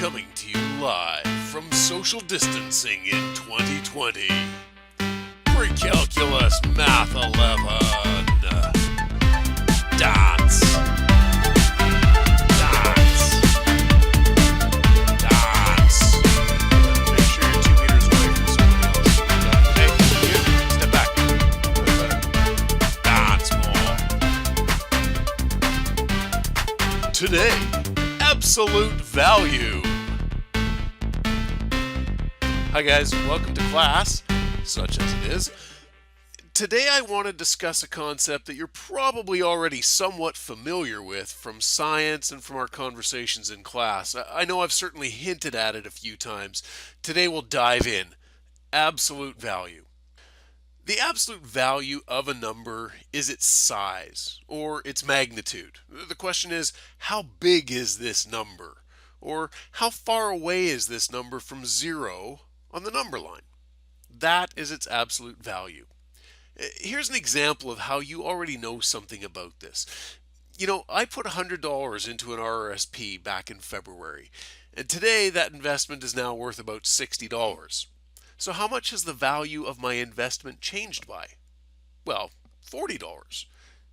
Coming to you live from social distancing in 2020. Pre-calculus Math 11. Dots. Dots. Dots. Make sure you're 2 meters away from somebody else. Hey, you, step back. Dots more. Today, absolute value. Hi guys, welcome to class, such as it is. Today I want to discuss a concept that you're probably already somewhat familiar with from science and from our conversations in class. I know I've certainly hinted at it a few times. Today we'll dive in. Absolute value. The absolute value of a number is its size, or its magnitude. The question is, how big is this number? Or how far away is this number from zero on the number line? That is its absolute value. Here's an example of how you already know something about this. You know, I put $100 into an RRSP back in February, and today that investment is now worth about $60. So how much has the value of my investment changed by? Well, $40.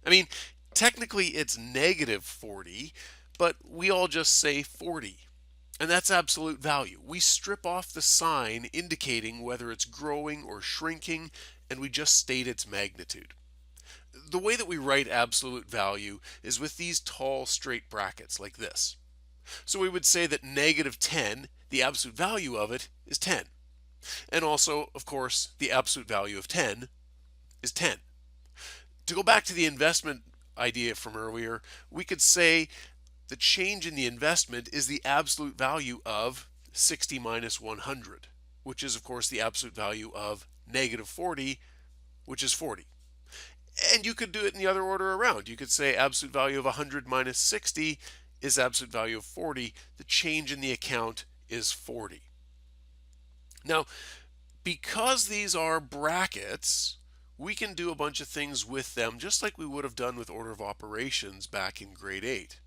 I mean, technically it's negative 40, but we all just say 40. And that's absolute value. We strip off the sign indicating whether it's growing or shrinking, and we just state its magnitude. The way that we write absolute value is with these tall straight brackets like this. So we would say that negative 10, the absolute value of it, is 10. And also, of course, the absolute value of 10 is 10. To go back to the investment idea from earlier, we could say the change in the investment is the absolute value of 60 minus 100, which is, of course, the absolute value of negative 40, which is 40. And you could do it in the other order around. You could say absolute value of 100 minus 60 is absolute value of 40. The change in the account is 40. Now, because these are brackets, we can do a bunch of things with them just like we would have done with order of operations back in grade 8.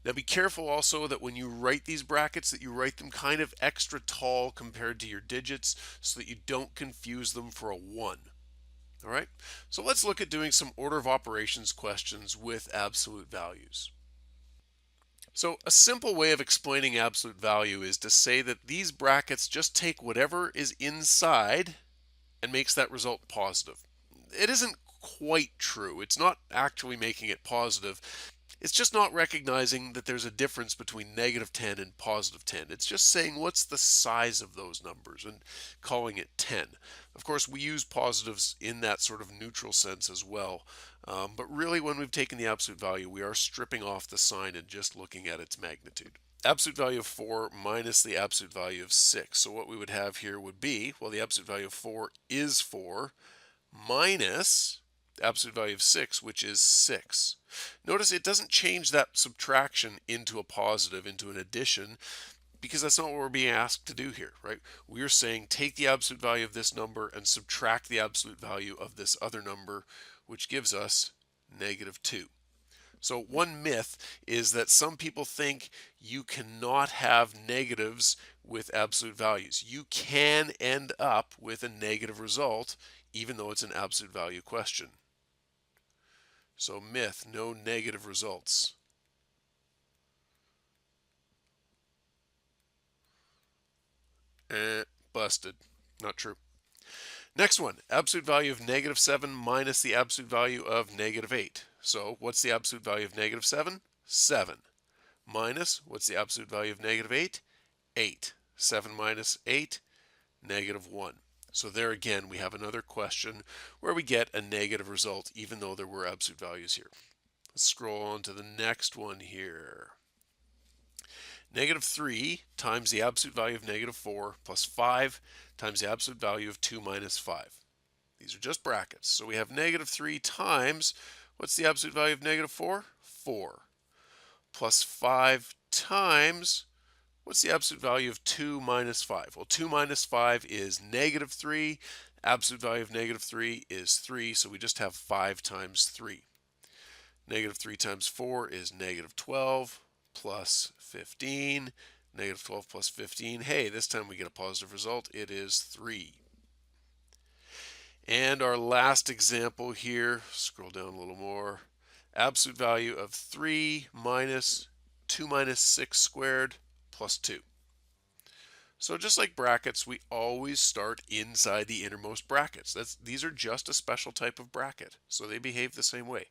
Now be careful also that when you write these brackets that you write them kind of extra tall compared to your digits so that you don't confuse them for a 1. All right, so let's look at doing some order of operations questions with absolute values. So a simple way of explaining absolute value is to say that these brackets just take whatever is inside and makes that result positive. It isn't quite true. It's not actually making it positive. It's just not recognizing that there's a difference between negative 10 and positive 10. It's just saying what's the size of those numbers and calling it 10. Of course, we use positives in that sort of neutral sense as well. But really, when we've taken the absolute value, we are stripping off the sign and just looking at its magnitude. Absolute value of 4 minus the absolute value of 6. So what we would have here would be, well, the absolute value of 4 is 4 minus the absolute value of 6, which is 6. Notice it doesn't change that subtraction into a positive, into an addition, because that's not what we're being asked to do here, right? We are saying take the absolute value of this number and subtract the absolute value of this other number, which gives us negative 2. So one myth is that some people think you cannot have negatives with absolute values. You can end up with a negative result, even though it's an absolute value question. So myth, no negative results. Busted. Not true. Next one, absolute value of negative 7 minus the absolute value of negative 8. So what's the absolute value of negative 7? 7. Minus, what's the absolute value of negative 8? 8. 7 minus 8, negative 1. So there again, we have another question where we get a negative result, even though there were absolute values here. Let's scroll on to the next one here. Negative 3 times the absolute value of negative 4 plus 5 times the absolute value of 2 minus 5. These are just brackets. So we have negative 3 times, what's the absolute value of negative 4? 4. Plus 5 times, what's the absolute value of 2 minus 5? Well, 2 minus 5 is negative 3. Absolute value of negative 3 is 3, so we just have 5 times 3. Negative 3 times 4 is negative 12, plus 15. Negative 12 plus 15. Hey, this time we get a positive result. It is 3. And our last example here, scroll down a little more. Absolute value of 3 minus 2 minus 6 squared plus 2. So just like brackets, we always start inside the innermost brackets. These are just a special type of bracket, so they behave the same way.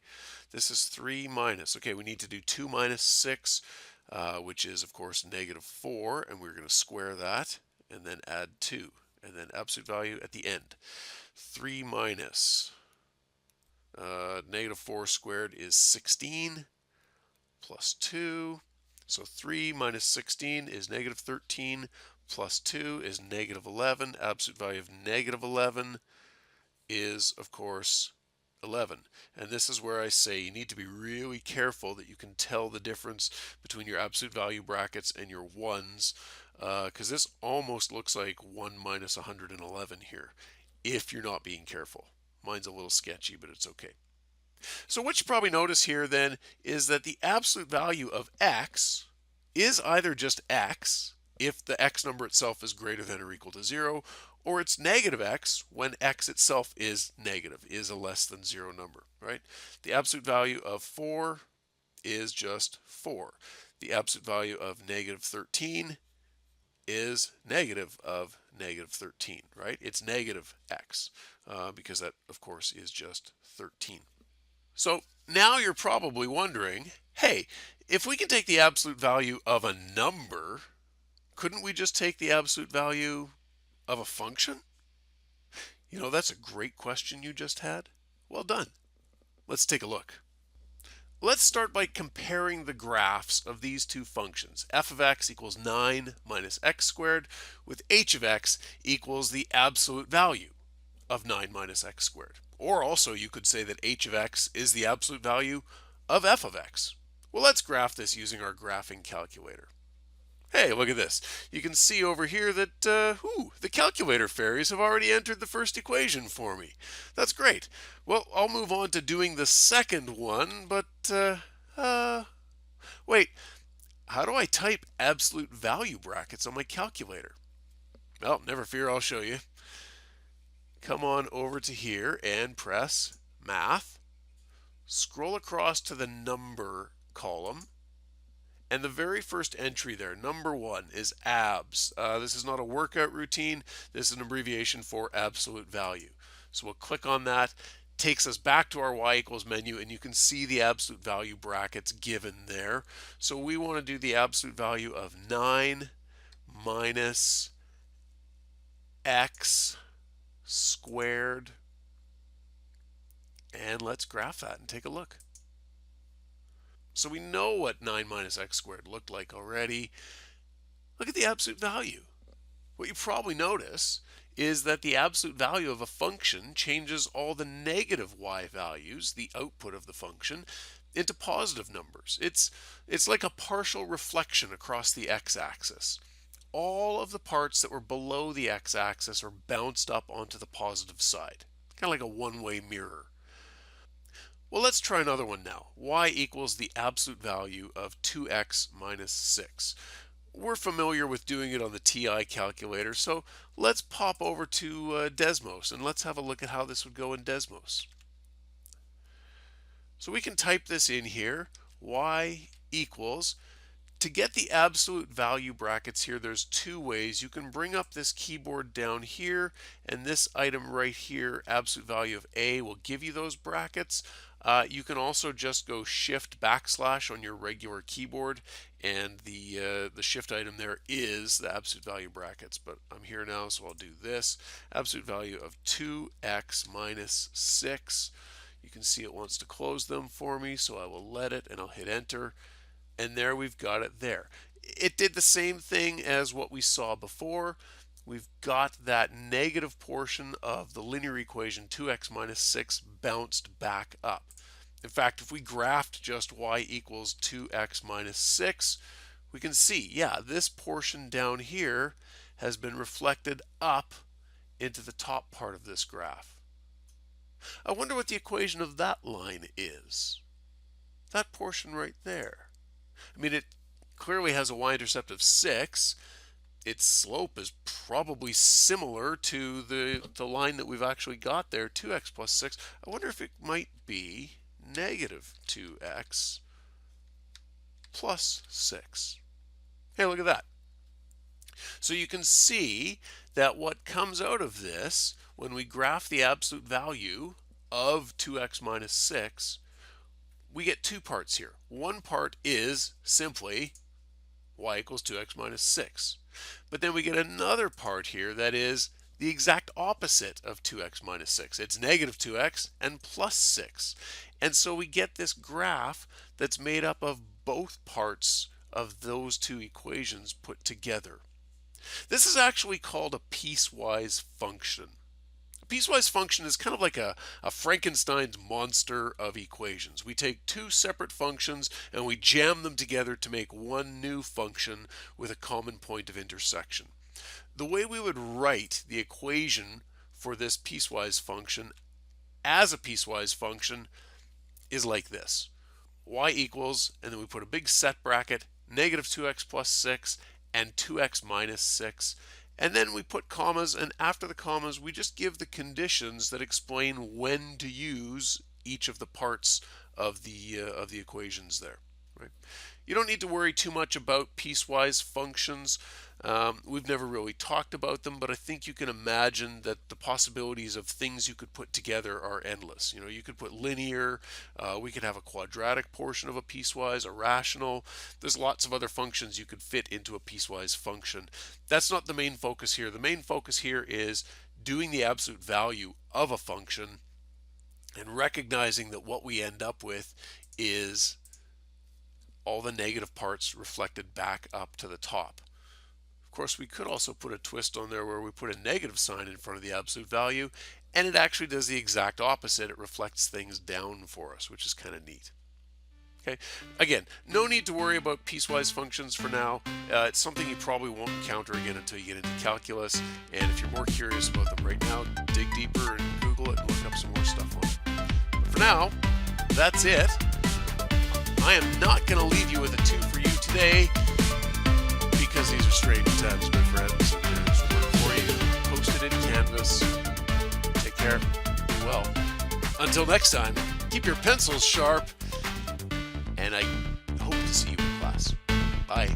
This is 3 minus. Okay, we need to do 2 minus 6, which is, of course, negative 4, and we're going to square that, and then add 2, and then absolute value at the end. 3 minus negative 4 squared is 16 plus 2. So 3 minus 16 is negative 13 plus 2 is negative 11. Absolute value of negative 11 is, of course, 11. And this is where I say you need to be really careful that you can tell the difference between your absolute value brackets and your ones, because this almost looks like 1 minus 111 here, if you're not being careful. Mine's a little sketchy, but it's okay. So what you probably notice here then is that the absolute value of x is either just x if the x number itself is greater than or equal to 0, or it's negative x when x itself is negative, is a less than 0 number, right? The absolute value of 4 is just 4. The absolute value of negative 13 is negative of negative 13, right? It's negative x, because that, of course, is just 13. So now you're probably wondering, hey, if we can take the absolute value of a number, couldn't we just take the absolute value of a function? You know, that's a great question you just had. Well done. Let's take a look. Let's start by comparing the graphs of these two functions. F of x equals 9 minus x squared, with h of x equals the absolute value of 9 minus x squared. Or also you could say that h of x is the absolute value of f of x. Well, let's graph this using our graphing calculator. Hey, look at this. You can see over here that the calculator fairies have already entered the first equation for me. That's great. Well, I'll move on to doing the second one, but wait, how do I type absolute value brackets on my calculator? Well, never fear, I'll show you. Come on over to here and press Math. Scroll across to the number column. And the very first entry there, number 1, is abs. This is not a workout routine. This is an abbreviation for absolute value. So we'll click on that. Takes us back to our y equals menu, and you can see the absolute value brackets given there. So we want to do the absolute value of 9 minus x squared. And let's graph that and take a look. So we know what 9 minus x squared looked like already. Look at the absolute value. What you probably notice is that the absolute value of a function changes all the negative y values, the output of the function, into positive numbers. It's like a partial reflection across the x-axis. All of the parts that were below the x-axis are bounced up onto the positive side, kind of like a one-way mirror. Well, let's try another one now. Y equals the absolute value of 2x minus 6. We're familiar with doing it on the TI calculator, so let's pop over to Desmos and let's have a look at how this would go in Desmos. So we can type this in here. Y equals, to get the absolute value brackets here, there's two ways. You can bring up this keyboard down here, and this item right here, absolute value of A, will give you those brackets. You can also just go shift backslash on your regular keyboard, and the shift item there is the absolute value brackets. But I'm here now, so I'll do this. Absolute value of 2x minus 6. You can see it wants to close them for me, so I will let it, and I'll hit enter. And there we've got it there. It did the same thing as what we saw before. We've got that negative portion of the linear equation 2x minus 6 bounced back up. In fact, if we graphed just y equals 2x minus 6, we can see, yeah, this portion down here has been reflected up into the top part of this graph. I wonder what the equation of that line is. That portion right there. I mean, clearly has a y-intercept of 6. Its slope is probably similar to the line that we've actually got there, 2x plus 6. I wonder if it might be negative 2x plus 6. Hey, look at that. So you can see that what comes out of this, when we graph the absolute value of 2x minus 6, we get two parts here. One part is simply y equals 2x minus 6. But then we get another part here that is the exact opposite of 2x minus 6. It's negative 2x and plus 6. And so we get this graph that's made up of both parts of those two equations put together. This is actually called a piecewise function. A piecewise function is kind of like a Frankenstein's monster of equations. We take two separate functions and we jam them together to make one new function with a common point of intersection. The way we would write the equation for this piecewise function as a piecewise function is like this. Y equals, and then we put a big set bracket, negative 2x plus 6 and 2x minus 6. And then we put commas, and after the commas we just give the conditions that explain when to use each of the parts of the equations there. Right? You don't need to worry too much about piecewise functions. We've never really talked about them, but I think you can imagine that the possibilities of things you could put together are endless. You know, you could put linear, we could have a quadratic portion of a piecewise, a rational. There's lots of other functions you could fit into a piecewise function. That's not the main focus here. The main focus here is doing the absolute value of a function and recognizing that what we end up with is all the negative parts reflected back up to the top. Of course, we could also put a twist on there where we put a negative sign in front of the absolute value, and it actually does the exact opposite. It reflects things down for us, which is kind of neat. Okay. Again, no need to worry about piecewise functions for now. It's something you probably won't encounter again until you get into calculus, and if you're more curious about them right now, dig deeper and Google it and look up some more stuff on it. But for now, that's it. I am not going to leave you with a 2 for you today because these are strange times, my friends. There's work for you posted in Canvas. Take care. Be well. Until next time, keep your pencils sharp, and I hope to see you in class. Bye.